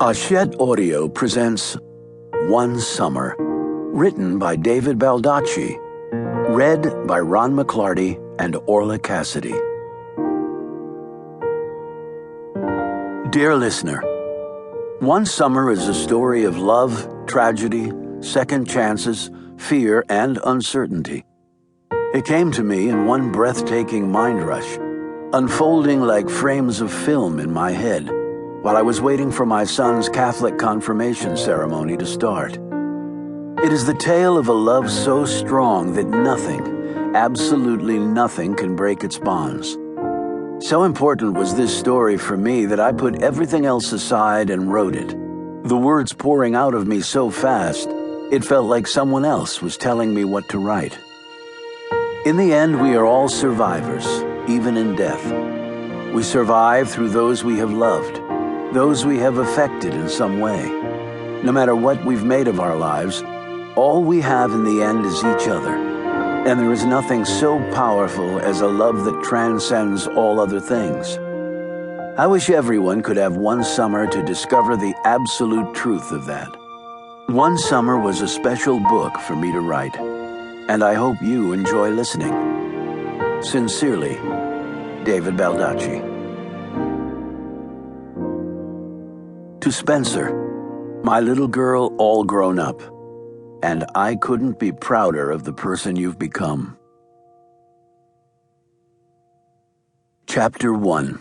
Hachette Audio presents One Summer, written by David Baldacci, read by Ron McLarty and Orlagh Cassidy. Dear listener, One Summer is a story of love, tragedy, second chances, fear, and uncertainty. It came to me in one breathtaking mind rush, unfolding like frames of film in my head, while I was waiting for my son's Catholic confirmation ceremony to start. It is the tale of a love so strong that nothing, absolutely nothing, can break its bonds. So important was this story for me that I put everything else aside and wrote it. The words pouring out of me so fast, it felt like someone else was telling me what to write. In the end, we are all survivors, even in death. We survive through those we have loved, those we have affected in some way. No matter what we've made of our lives, all we have in the end is each other. And there is nothing so powerful as a love that transcends all other things. I wish everyone could have one summer to discover the absolute truth of that. One Summer was a special book for me to write, and I hope you enjoy listening. Sincerely, David Baldacci. To Spencer, my little girl all grown up, and I couldn't be prouder of the person you've become. Chapter 1.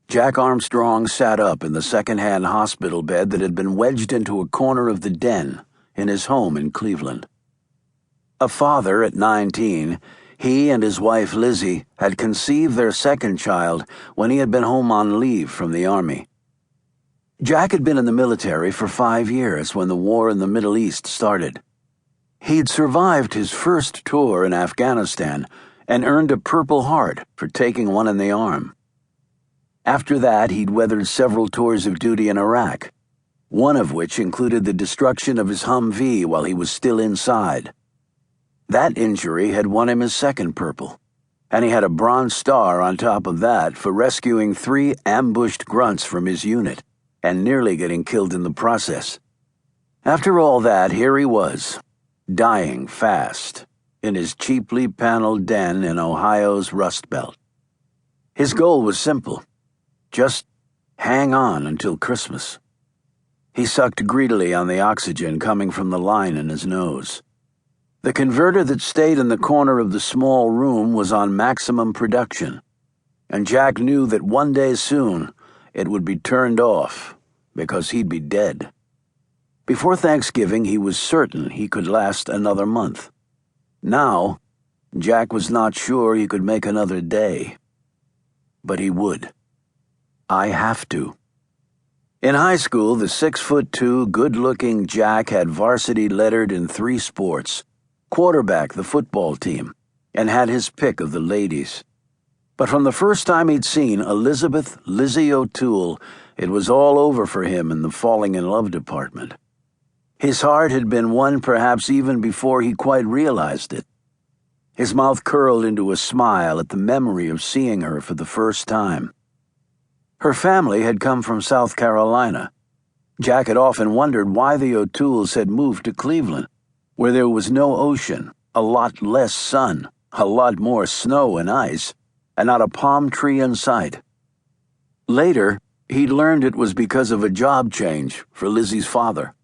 Jack Armstrong sat up in the second-hand hospital bed that had been wedged into a corner of the den in his home in Cleveland. A father at 19, he and his wife Lizzie had conceived their second child when he had been home on leave from the Army. Jack had been in the military for 5 years when the war in the Middle East started. He'd survived his first tour in Afghanistan and earned a Purple Heart for taking one in the arm. After that, he'd weathered several tours of duty in Iraq, one of which included the destruction of his Humvee while he was still inside. That injury had won him his second Purple, and he had a Bronze Star on top of that for rescuing 3 ambushed grunts from his unit and nearly getting killed in the process. After all that, here he was, dying fast, in his cheaply paneled den in Ohio's Rust Belt. His goal was simple: just hang on until Christmas. He sucked greedily on the oxygen coming from the line in his nose. The converter that stayed in the corner of the small room was on maximum production, and Jack knew that one day soon it would be turned off because he'd be dead. Before Thanksgiving, he was certain he could last another month. Now, Jack was not sure he could make another day. But he would. I have to. In high school, the 6'2", good-looking Jack had varsity lettered in 3 sports, quarterback the football team, and had his pick of the ladies. But from the first time he'd seen Elizabeth Lizzie O'Toole, it was all over for him in the falling in love department. His heart had been won perhaps even before he quite realized it. His mouth curled into a smile at the memory of seeing her for the first time. Her family had come from South Carolina. Jack had often wondered why the O'Tooles had moved to Cleveland, where there was no ocean, a lot less sun, a lot more snow and ice, and not a palm tree in sight. Later, he'd learned it was because of a job change for Lizzie's father.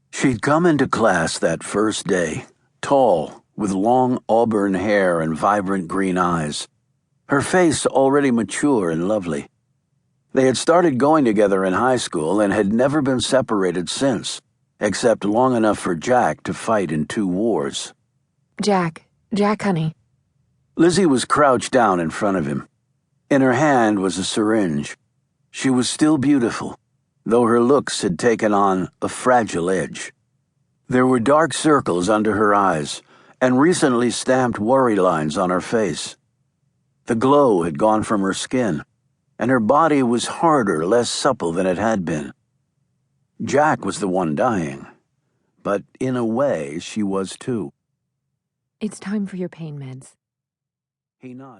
She'd come into class that first day, tall, with long auburn hair and vibrant green eyes, her face already mature and lovely. They had started going together in high school and had never been separated since, except long enough for Jack to fight in 2 wars. Jack, honey. Lizzie was crouched down in front of him. In her hand was a syringe. She was still beautiful, though her looks had taken on a fragile edge. There were dark circles under her eyes and recently stamped worry lines on her face. The glow had gone from her skin, and her body was harder, less supple than it had been. Jack was the one dying, but in a way she was too. It's time for your pain meds. He nodded.